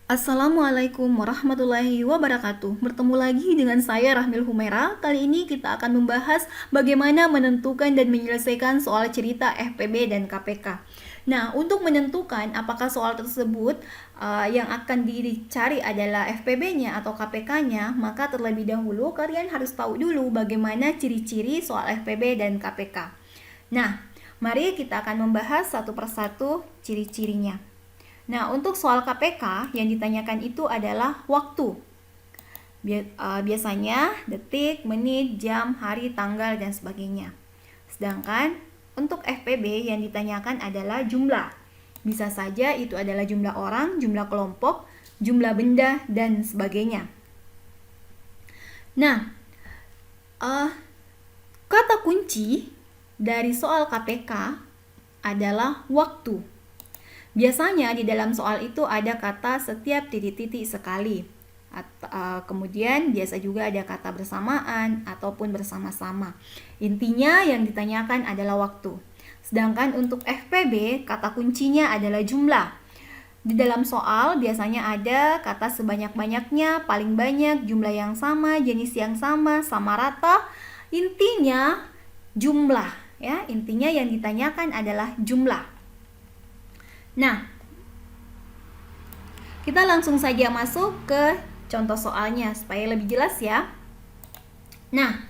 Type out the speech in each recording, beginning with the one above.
Assalamualaikum warahmatullahi wabarakatuh. Bertemu lagi dengan saya Rahmil Humaira. Kali ini kita akan membahas bagaimana menentukan dan menyelesaikan soal cerita FPB dan KPK. Nah, untuk menentukan apakah soal tersebut yang akan dicari adalah FPB-nya atau KPK-nya, maka terlebih dahulu kalian harus tahu dulu bagaimana ciri-ciri soal FPB dan KPK. Nah, mari kita akan membahas satu persatu ciri-cirinya. Nah, untuk soal KPK yang ditanyakan itu adalah waktu. Biasanya detik, menit, jam, hari, tanggal, dan sebagainya. Sedangkan untuk FPB yang ditanyakan adalah jumlah. Bisa saja itu adalah jumlah orang, jumlah kelompok, jumlah benda, dan sebagainya. Nah, kata kunci dari soal KPK adalah waktu. Biasanya di dalam soal itu ada kata setiap titik-titik sekali. Kemudian biasa juga ada kata bersamaan ataupun bersama-sama. Intinya yang ditanyakan adalah waktu. Sedangkan untuk FPB kata kuncinya adalah jumlah. Di dalam soal biasanya ada kata sebanyak-banyaknya, paling banyak, jumlah yang sama, jenis yang sama, sama rata. Intinya jumlah, ya. Intinya yang ditanyakan adalah jumlah. Nah, kita langsung saja masuk ke contoh soalnya supaya lebih jelas ya. Nah,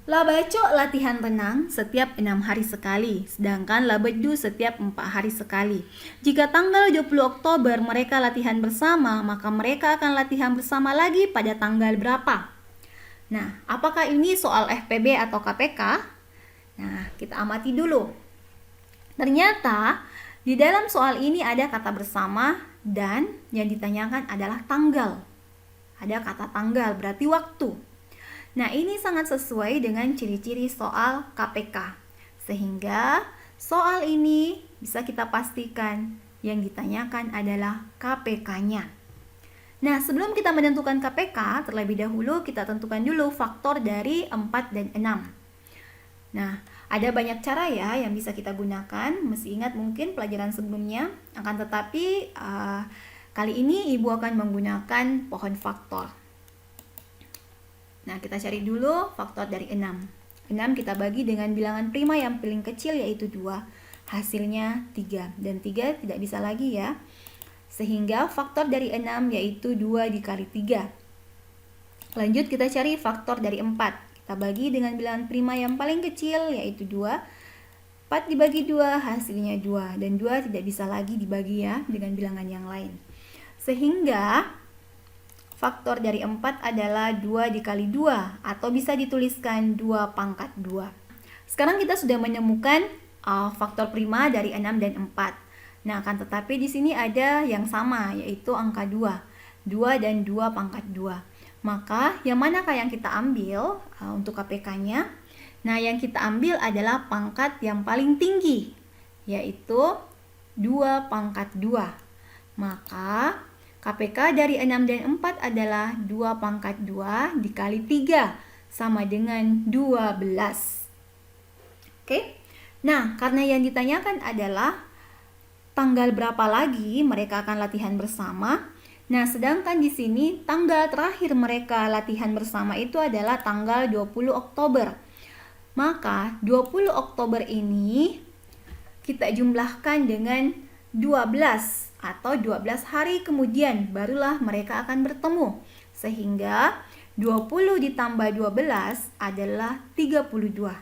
Labaco latihan renang setiap 6 hari sekali, sedangkan Labedu setiap 4 hari sekali. Jika tanggal 20 Oktober mereka latihan bersama, maka mereka akan latihan bersama lagi pada tanggal berapa? Nah, apakah ini soal FPB atau KPK? Nah, kita amati dulu. Ternyata di dalam soal ini ada kata bersama dan yang ditanyakan adalah tanggal. Ada kata tanggal, berarti waktu. Nah, ini sangat sesuai dengan ciri-ciri soal KPK. Sehingga soal ini bisa kita pastikan yang ditanyakan adalah KPK-nya. Nah, sebelum kita menentukan KPK, terlebih dahulu kita tentukan dulu faktor dari 4 dan 6. Nah, ada banyak cara ya yang bisa kita gunakan. Mesti ingat mungkin pelajaran sebelumnya. Akan tetapi kali ini Ibu akan menggunakan pohon faktor. Nah, kita cari dulu faktor dari 6. 6 kita bagi dengan bilangan prima yang paling kecil yaitu 2. Hasilnya 3. Dan 3 tidak bisa lagi ya. Sehingga faktor dari 6 yaitu 2 dikali 3. Lanjut kita cari faktor dari 4. Kita bagi dengan bilangan prima yang paling kecil yaitu 2. 4 dibagi 2 hasilnya 2. Dan 2 tidak bisa lagi dibagi ya dengan bilangan yang lain. Sehingga faktor dari 4 adalah 2 dikali 2. Atau bisa dituliskan 2 pangkat 2. Sekarang kita sudah menemukan faktor prima dari 6 dan 4. Nah, akan tetapi di sini ada yang sama yaitu angka 2. 2 dan 2 pangkat 2. Maka yang manakah yang kita ambil untuk KPK-nya? Nah, yang kita ambil adalah pangkat yang paling tinggi, yaitu 2 pangkat 2. Maka KPK dari 6 dan 4 adalah 2 pangkat 2 dikali 3, sama dengan 12. Oke? Nah, karena yang ditanyakan adalah tanggal berapa lagi mereka akan latihan bersama. Nah, sedangkan di sini tanggal terakhir mereka latihan bersama itu adalah tanggal 20 Oktober. Maka 20 Oktober ini kita jumlahkan dengan 12 atau 12 hari kemudian barulah mereka akan bertemu. Sehingga 20 ditambah 12 adalah 32.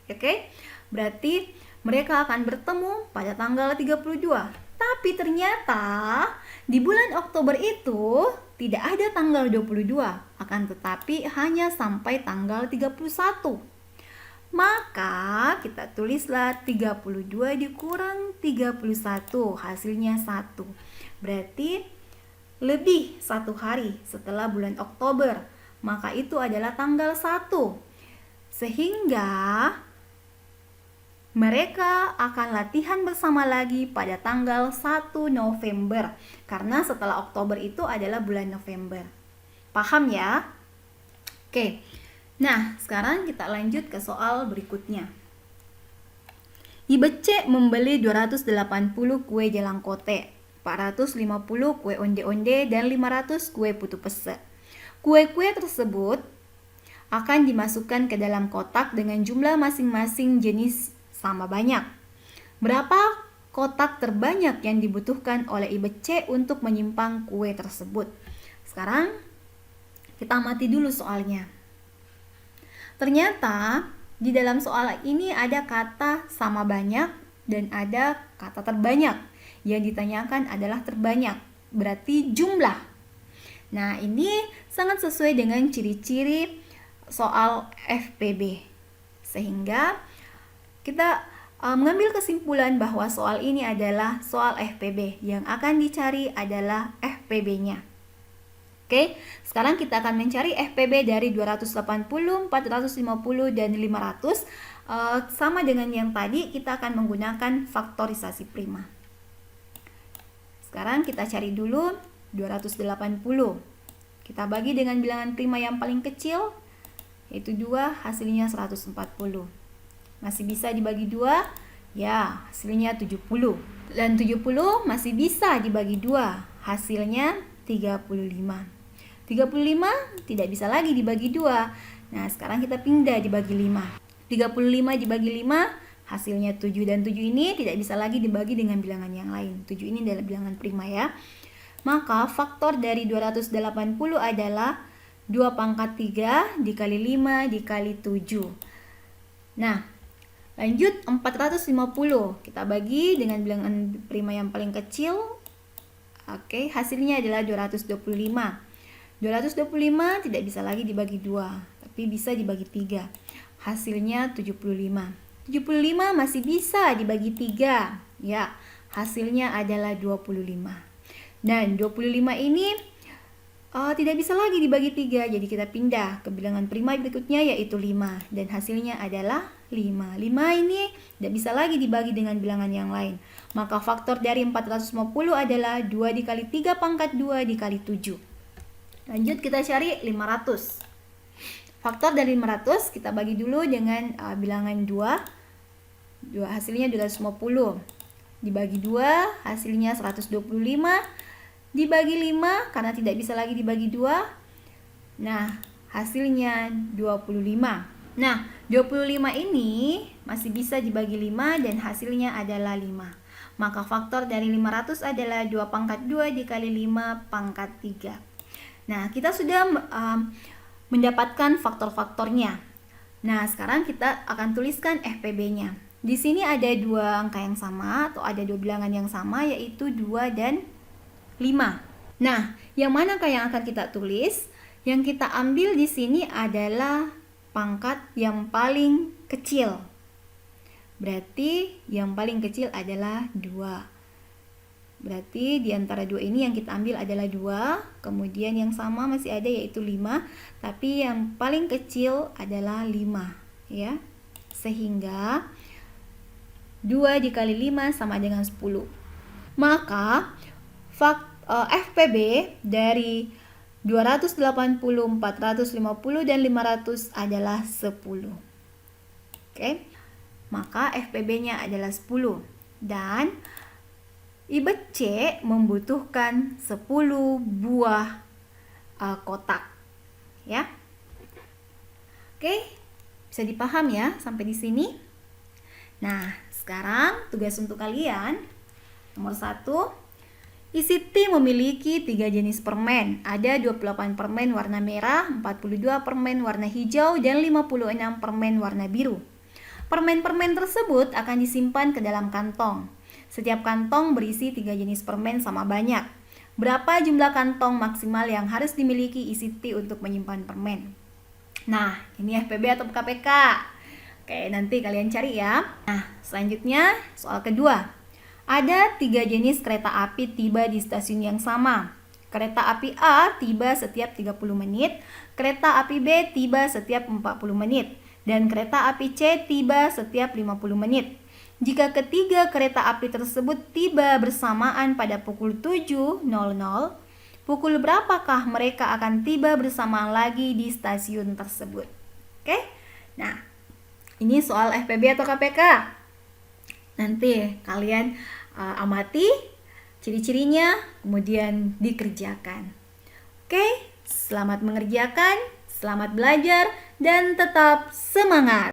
Oke? Berarti mereka akan bertemu pada tanggal 32. Tapi ternyata di bulan Oktober itu tidak ada tanggal 22, akan tetapi hanya sampai tanggal 31. Maka kita tulislah 32 dikurang 31, hasilnya 1. Berarti lebih 1 hari setelah bulan Oktober, maka itu adalah tanggal 1. Sehingga mereka akan latihan bersama lagi pada tanggal 1 November. Karena setelah Oktober itu adalah bulan November. Paham ya? Oke. Nah, sekarang kita lanjut ke soal berikutnya. Ibu C membeli 280 kue jelangkote. 450 kue onde-onde, dan 500 kue putu pese. Kue-kue tersebut akan dimasukkan ke dalam kotak dengan jumlah masing-masing jenis sama banyak. Berapa kotak terbanyak yang dibutuhkan oleh Ibu C untuk menyimpan kue tersebut? Sekarang kita amati dulu soalnya. Ternyata di dalam soal ini ada kata sama banyak dan ada kata terbanyak. Yang ditanyakan adalah terbanyak, berarti jumlah. Nah, ini sangat sesuai dengan ciri-ciri soal FPB. Sehingga kita mengambil kesimpulan bahwa soal ini adalah soal FPB. Yang akan dicari adalah FPB-nya. Oke, sekarang kita akan mencari FPB dari 280, 450, dan 500. Sama dengan yang tadi, kita akan menggunakan faktorisasi prima. Sekarang kita cari dulu 280. Kita bagi dengan bilangan prima yang paling kecil, yaitu 2, hasilnya 140. Masih bisa dibagi 2? Ya, hasilnya 70. Dan 70 masih bisa dibagi 2, hasilnya 35. 35 tidak bisa lagi dibagi 2. Nah, sekarang kita pindah dibagi 5. 35 dibagi 5, hasilnya 7. Dan 7 ini tidak bisa lagi dibagi dengan bilangan yang lain. 7 ini adalah bilangan prima ya. Maka faktor dari 280 adalah 2 pangkat 3 dikali 5 dikali 7. Nah, lanjut 450. Kita bagi dengan bilangan prima yang paling kecil. Oke, hasilnya adalah 225. 225 tidak bisa lagi dibagi 2, tapi bisa dibagi 3. Hasilnya 75. 75 masih bisa dibagi 3. Ya, hasilnya adalah 25. Dan 25 ini tidak bisa lagi dibagi 3, jadi kita pindah ke bilangan prima berikutnya yaitu 5. Dan hasilnya adalah 5. 5 ini tidak bisa lagi dibagi dengan bilangan yang lain. Maka faktor dari 450 adalah 2 dikali 3 pangkat 2 dikali 7. Lanjut kita cari 500. Faktor dari 500 kita bagi dulu dengan bilangan 2. Hasilnya 250. Dibagi 2 hasilnya 125. Dibagi 5 karena tidak bisa lagi dibagi 2. Nah, hasilnya 25. Nah, 25 ini masih bisa dibagi 5 dan hasilnya adalah 5. Maka faktor dari 500 adalah 2 pangkat 2 dikali 5 pangkat 3. Nah, kita sudah mendapatkan faktor-faktornya. Nah, sekarang kita akan tuliskan FPB-nya. Di sini ada 2 angka yang sama atau ada 2 bilangan yang sama yaitu 2 dan 5. Nah, yang manakah yang akan kita tulis? Yang kita ambil di sini adalah pangkat yang paling kecil. Berarti yang paling kecil adalah 2. Berarti di antara 2 ini yang kita ambil adalah 2, kemudian yang sama masih ada yaitu 5, tapi yang paling kecil adalah 5, ya. Sehingga 2 dikali 5 sama dengan 10. Maka FPB dari 280, 450, dan 500 adalah 10. Oke. Maka FPB-nya adalah 10. Dan Ibu C membutuhkan 10 buah kotak. Ya. Oke, bisa dipaham ya sampai di sini? Nah, sekarang tugas untuk kalian. Nomor 1, ICT memiliki 3 jenis permen. Ada 28 permen warna merah, 42 permen warna hijau, dan 56 permen warna biru. Permen-permen tersebut akan disimpan ke dalam kantong. Setiap kantong berisi 3 jenis permen sama banyak. Berapa jumlah kantong maksimal yang harus dimiliki ICT untuk menyimpan permen? Nah, ini FPB atau KPK? Oke, nanti kalian cari ya. Nah, selanjutnya soal kedua. Ada 3 jenis kereta api tiba di stasiun yang sama. Kereta api A tiba setiap 30 menit, kereta api B tiba setiap 40 menit, dan kereta api C tiba setiap 50 menit. Jika ketiga kereta api tersebut tiba bersamaan pada pukul 7.00, pukul berapakah mereka akan tiba bersamaan lagi di stasiun tersebut? Oke? Nah, ini soal FPB atau KPK. Nanti kalian amati ciri-cirinya, kemudian dikerjakan. Oke, selamat mengerjakan, selamat belajar, dan tetap semangat!